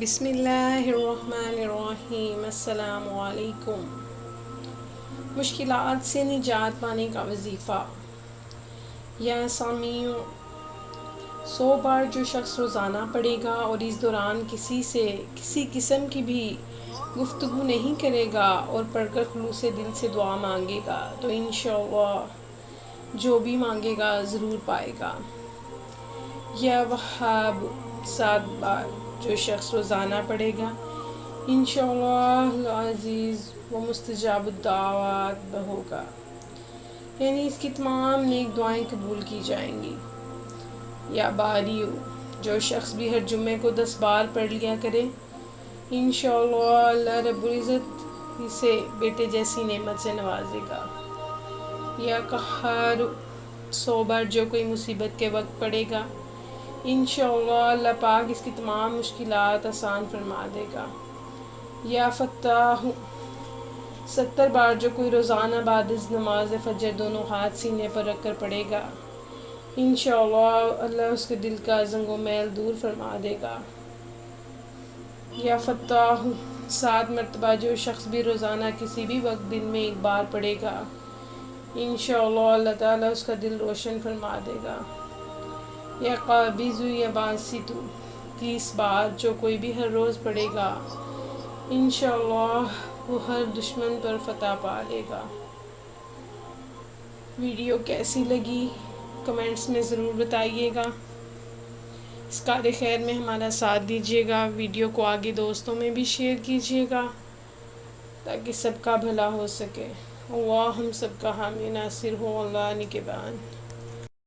بسم اللہ الرحمن الرحیم۔ السلام علیکم۔ مشکلات سے نجات پانے کا وظیفہ۔ یا سامعین، 100 بار جو شخص روزانہ پڑھے گا اور اس دوران کسی سے کسی قسم کی بھی گفتگو نہیں کرے گا اور پڑھ کر خلوص دل سے دعا مانگے گا تو انشاءاللہ جو بھی مانگے گا ضرور پائے گا۔ یا وہاب، 7 بار جو شخص روزانہ پڑھے گا انشاءاللہ العزیز وہ مستجاب الدعوات ہوگا، یعنی اس کی تمام نیک دعائیں قبول کی جائیں گی۔ یا باریو، جو شخص بھی ہر جمعے کو 10 بار پڑھ لیا کرے انشاءاللہ اللہ رب العزت اسے بیٹے جیسی نعمت سے نوازے گا۔ یا قہار، 100 بار جو کوئی مصیبت کے وقت پڑھے گا انشاءاللہ اللہ پاک اس کی تمام مشکلات آسان فرما دے گا۔ یا فتاح، 70 بار جو کوئی روزانہ بعد از نماز فجر دونوں ہاتھ سینے پر رکھ کر پڑھے گا انشاءاللہ اللہ اس کے دل کا زنگ و میل دور فرما دے گا۔ یا فتاح، 7 مرتبہ جو شخص بھی روزانہ کسی بھی وقت دن میں 1 بار پڑھے گا انشاءاللہ اللہ تعالیٰ اس کا دل روشن فرما دے گا۔ یا قابض یا باسط، 30 بار جو کوئی بھی ہر روز پڑھے گا انشاءاللہ وہ ہر دشمن پر فتح پا لے گا۔ ویڈیو کیسی لگی کمنٹس میں ضرور بتائیے گا۔ اس کار خیر میں ہمارا ساتھ دیجیے گا، ویڈیو کو آگے دوستوں میں بھی شیئر کیجیے گا تاکہ سب کا بھلا ہو سکے۔ اللہ ہم سب کا حامی ناصر ہو، اللہ نگہبان۔